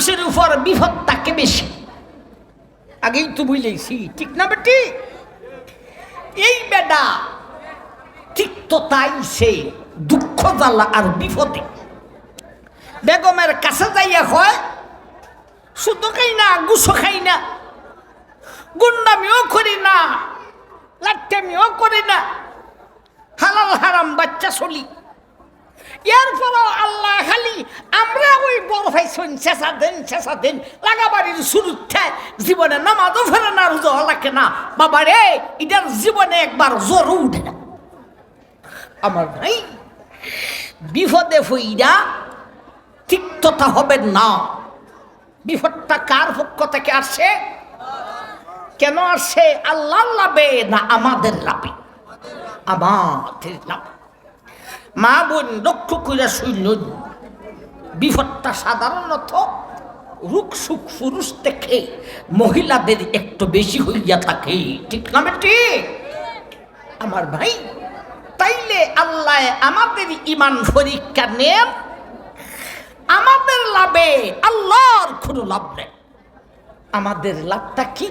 মানুষের উপর বিপদ থাকে বেশি। আগেই তো বুঝলেছি, ঠিক না বেটি? এই বেটা ঠিক তো তাই, সে দুঃখ জ্বালা আর বিপদে বেগমের কাছে যাইয়া হয় শুধু খাই না, গুছো খাই না, গুন্ডামিও করি না, লাট্টামিও করি না, হালাল হারাম বাচ্চা চলি। এরপরও আল্লাহ খালি আমরা ওই বড় ভাই চেঁচা দেন লাগাবাড়ির শুরুতে জীবনে নামাজও ফেরে না, রোজা লাগে না। বাবা রে, এটার জীবনে একবার জ্বর উঠে না। আমার ভাই বিপদে হইরা তিক্ততা হবে না। বিপদটা কার পক্ষ থেকে আসে? কেন আসে? আল্লাহর লাভে না আমাদের লাভে? আমাদের লাভ। মা বোন লক্ষ্য করে শুনল, বিপদটা সাধারণত রুক সুখ পুরুষ থেকে মহিলাদের একটু বেশি হইয়া থাকে, ঠিক না বেটি? আমার ভাই, তাইলে আল্লাহ আমাদের ইমান পরীক্ষা নেন, আমাদের লাভে আল্লাহর কোনো লাভ নেই। আমাদের লাভটা কি?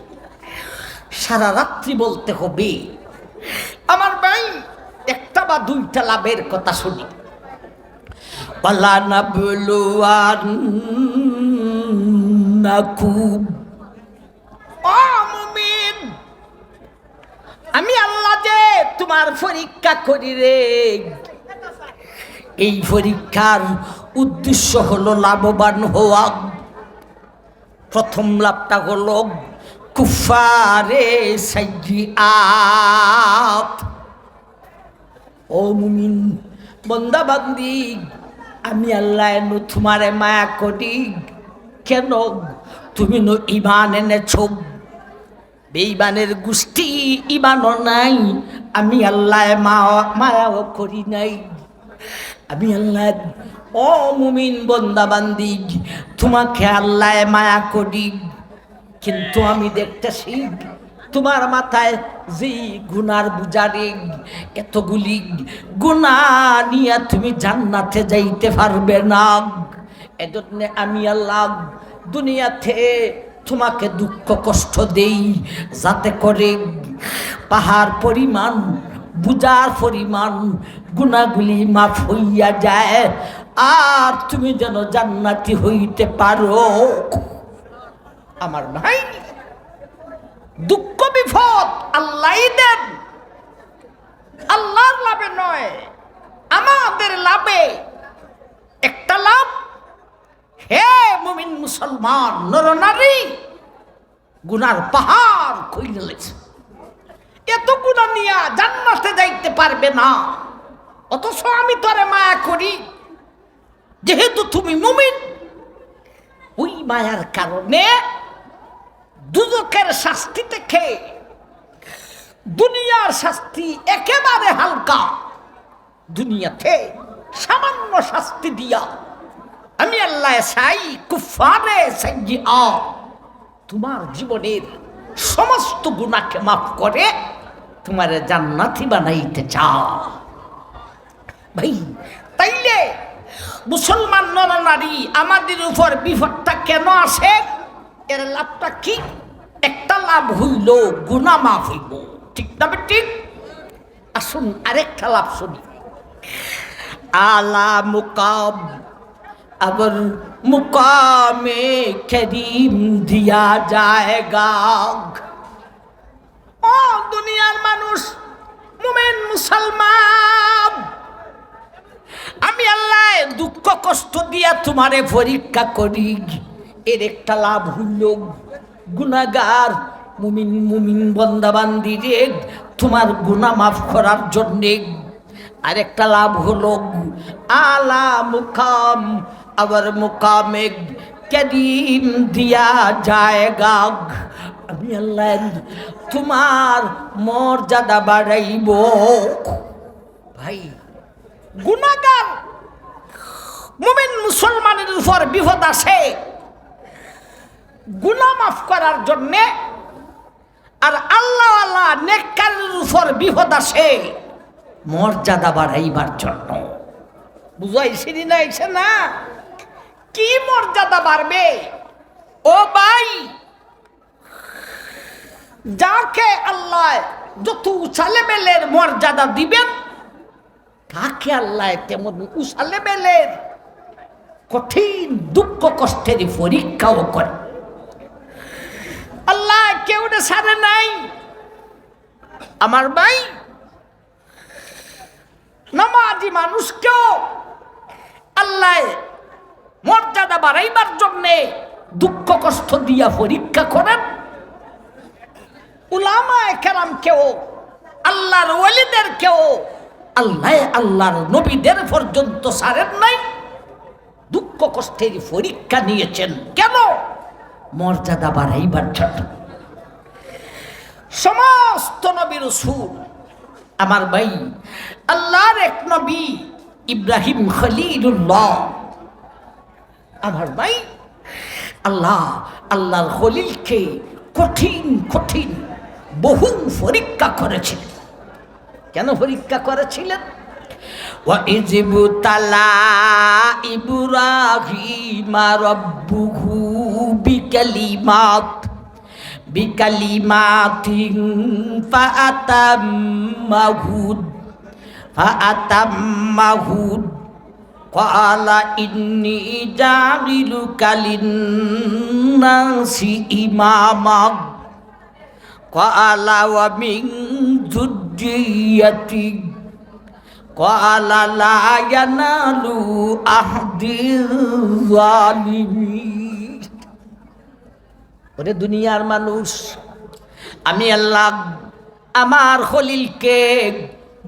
সারা রাত্রি বলতে হবে। আমার ভাই, একটা বা দুইটা লাভের কথা শুনি। ওয়ালা নাবলুয়ান্নাকুম, ও মুমিন, আমি আল্লাহ যে তোমার পরীক্ষা করি রে। এই পরীক্ষার উদ্দেশ্য হলো লাভবান হওয়া। প্রথম লাভটা হলো কুফারে সাইয়্যাত। ও মুমিন বন্দা বান্দি, আমি আল্লাহ তোমারে মায়া করি। কেন? তুমি নো ইমান এনেছ। বেঈমানের গোষ্ঠী ইমানও নাই, আমি আল্লাহ মায়াও করি নাই। আমি আল্লাহ, ও মুমিন বন্দা বান্দি, তোমাকে আল্লাহ মায়া করি, কিন্তু আমি দেখতেছি তোমার মাথায় যে গুনার বুঝারে, এতগুলি গুনাহ নিয়ে তুমি জান্নাতে যাইতে পারবে না। এজন্য আমি আল্লাহ দুনিয়াতে তোমাকে দুঃখ কষ্ট দেই, যাতে করে পাহাড় পরিমাণ বুঝার পরিমাণ গুনাহগুলি মাফ হইয়া যায়, আর তুমি যেন জান্নাতি হইতে পারো। আমার ভাই, দুঃখ বিপদ আল্লাহই দেন, আল্লাহর লাভে নয়, আমাদের লাভে। একটা লাভ, হে মুমিন মুসলমান নরনারী, গুনার পাহাড় কইরে লেছে। এত গুনাহ নিয়া জান্নাতে যাইতে পারবে না, অথচ আমি তোরে মায়া করি। যেহেতু তুমি মুমিন, ওই মায়ার কারণে দুজকের শাস্তি থেকে দুনিয়ার শাস্তি একেবারে হালকা, দুনিয়াতে সামান্য শাস্তি দিয়া আমি আল্লাহ চাই কুফারে সাইয়্যাত, তোমার জীবনের সমস্ত গুনাহকে মাফ করে তোমার জান্নাতি বানাইতে চাও। ভাই, তাইলে মুসলমান নরনারী, আমাদের উপর বিপদটা কেন আসে? এর লাভটা কি? একটা লাভ হইল গুনাহ মাফ হইব, ঠিক না ঠিক? আসুন আরেকটা লাভ শুনি। আলা মুকাম, আবার মুকামে করিম দিয়া যায়গা। ও দুনিয়ার মানুষ, মুমিন মুসলমান, আমি আল্লাহ দুঃখ কষ্ট দিয়া তোমারে পরীক্ষা করি। এর একটা লাভ হইল গুনাহগার মুমিন বন্দা বান্দি রে, তোমার গুনাহ মাফ করার জন্যে। আরেকটা লাভ হলো আলা মুকাম, আবার মুকামে করিম দিয়া যায়গা। আমি আল্লাহ তোমার মর্যাদা বাড়াইব। ভাই, গুনাহগার মুমিন মুসলমানের উপর বিপদ আসে গুনাহ মাফ করার জন্যে, আর আল্লাহওয়ালা নেককারের উপর বিপদ আসে মর্যাদা বাড়াইবার জন্য। বুঝাইছি না? কি মর্যাদা বাড়বে? ও ভাই, যাকে আল্লাহ যত উঁচা লেভেলের মর্যাদা দিবেন, তাকে আল্লাহ তেমন উঁচা লেভেলের কঠিন দুঃখ কষ্টের পরীক্ষাও করে। আল্লাহ কেউ ছাড়ে নাই। আমার ভাই, নামাজি মানুষকেও আল্লাহ মর্যাদা বাড়াইবার জন্যে দুঃখ কষ্ট দিয়া পরীক্ষা করেন। উলামায়ে কেরামকেও, আল্লাহর ওয়ালিদেরকেও আল্লাহ আল্লাহর নবীদের পর্যন্ত ছাড়েন নাই, দুঃখ কষ্টের পরীক্ষা নিয়েছেন। কেন? মর্যাদা বাড়াইবার জন্য। সমস্ত নবী রাসূল, আমার ভাই, আল্লাহর এক নবী ইব্রাহিম খলিলুল্লাহ, আমার ভাই, আল্লাহর খলিলকে কঠিন কঠিন বহু পরীক্ষা করেছিলেন। কেন পরীক্ষা করেছিলেন? وَإِذِ ابْتَلَى إِبْرَاهِيمَ رَبُّهُ بِكَلِمَاتٍ فَأَتَمَّهُنَّ قَالَ إِنِّي جَاعِلُكَ لِلنَّاسِ إِمَامًا قَالَ وَمِنْ ذُرِّيَّتِي قَالَ لَا يَنَالُ عَهْدِ الظَّالِمِينَ। ওরে দুনিয়ার মানুষ, আমি আল্লাহ আমার খলিলকে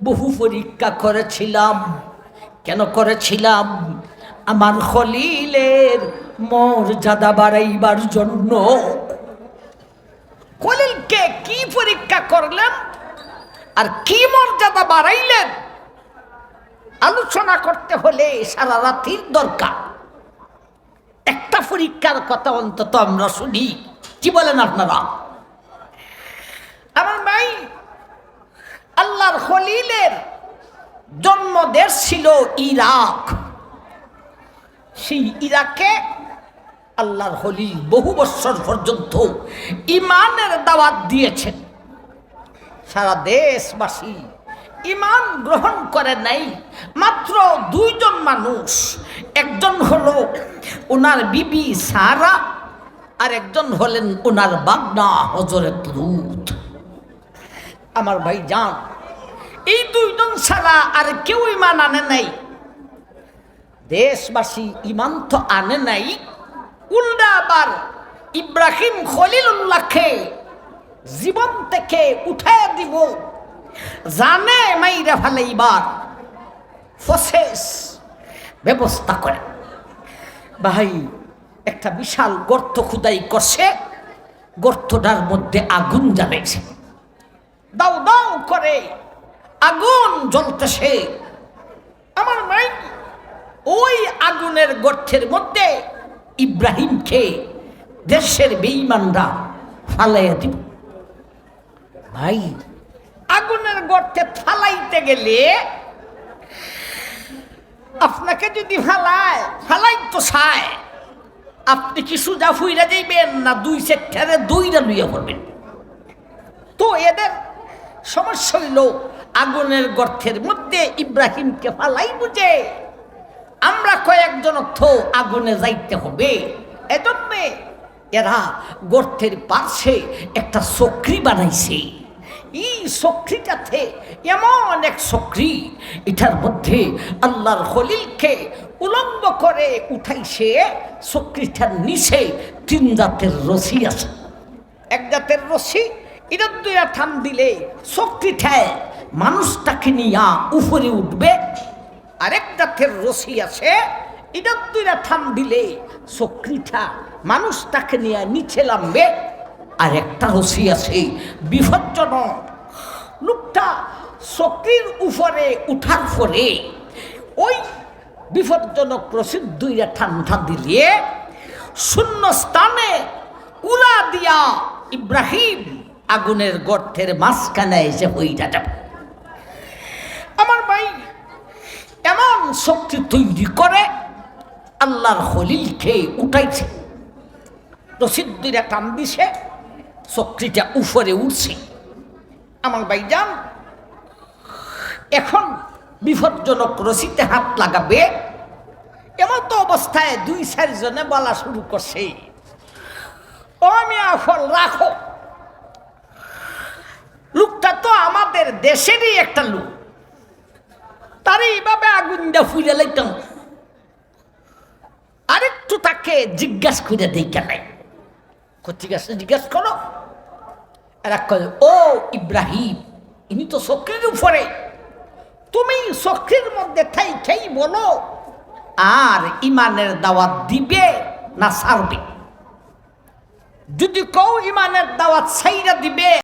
বহু পরীক্ষা করেছিলাম। কেন করেছিলাম? আমার খলিলের মর্যাদা বাড়াইবার জন্য। খলিলকে কি পরীক্ষা করলেন আর কি মর্যাদা বাড়াইলেন, আলোচনা করতে হলে সারা রাতির দরকার। একটা পরীক্ষার কথা অন্তত আমরা শুনি। কি বলেন আপনারা? আমার ভাই, আল্লাহর খলিলের জন্মদেশ ছিল ইরাক। সেই ইরাকে আল্লাহর খলিল বহু বছর পর্যন্ত ইমানের দাওয়াত দিয়েছেন। সারা দেশবাসী ইমান গ্রহণ করে নাই। মাত্র দুইজন মানুষ, একজন হলো ওনার বিবি সারা, আর একজন হলেন ওনার বাগনা হযরত লূত। আমার ভাই জান, এই দুইজন ছাড়া আর কেউ ইমান আনে নাই। দেশবাসী ইমান তো আনে নাই, উল্টা আবার ইব্রাহিম খলিলুল্লাহকে জীবন থেকে উঠায় দিব, জানে মাইরা ফেলাইবার প্রসেস ব্যবস্থা করে। ভাই, একটা বিশাল গর্ত খুদাই করছে, গর্তটার মধ্যে আগুন জ্বালাইছে, দাও দাও করে আগুন জ্বলতেছে। আমার ভাই, ওই আগুনের গর্তের মধ্যে ইব্রাহিমকে দেশের বেঈমানরা ফালাইয়া দিব। ভাই, আগুনের গর্তে ফালাইতে গেলে আপনাকে যদি ফালাই তো চায়, আপনি কি সোজা ফুইরা যাইবেন না দুই সেক্টরে দুইটা লইয়া পড়বেন? তো এদের সমস্যা হইল আগুনের গর্তের মধ্যে ইব্রাহিমকে ফালাই বুঝে আমরা কয়েকজন তো আগুনে যাইতে হবে। এজন্যে এরা গর্তের পাশে একটা চক্রি বানাইছে। এই চক্রিটাতে এমন এক চক্রি, এটার মধ্যে আল্লাহর খলিলকে উলম্ব করে উঠাইছে। চক্রিটার নিচে তিন জাতের রশি আছে। এক জাতের রশি, এটা দুইটা টান দিলে চক্রিটায় মানুষটাকে নিয়ে উপরে উঠবে। আরেক জাতের রশি আছে, এটা দুইটা টান দিলে চক্রিটা মানুষটাকে নিয়ে নিচে নামবে। আর একটা রশি আছে বিপজ্জনক, লোকটা চক্রির উপরে উঠার পরে ওই বিপজ্জনক রশির দুইটা টান দিলে শূন্য স্থানে উড়া দিয়া ইব্রাহিম আগুনের গর্তের মাঝখানে এসে হইয়া যাবে। আমার ভাই, এমন শক্তি তৈরি করে আল্লাহর খলিলকে উঠাইছে। রশিদ দুইটা টান দিছে, চক্রিটা উপরে উঠছে। আমার ভাইজান এখন বিপজ্জনক রশিতে হাত লাগাবে, এমন তো অবস্থায় 2-4 জনে বলা শুরু করছে, ও মিয়া ফল রাখো, লোকটা তো আমাদের দেশেরই একটা লোক, তার এইভাবে আগুন দিয়ে ফুইরে লাইতাম, আরেকটু তাকে জিজ্ঞাসা করে দেই কেন। ঠিক আছে, জিজ্ঞাসা করো। এরা কয়, ও ইব্রাহিম, ইনি তো চক্রের উপরে, তুমি চক্রের মধ্যে থাই বলো আর ইমানের দাওয়াত দিবে না ছাড়বে? যদি কও ইমানের দাওয়াত ছাইরা দিবে,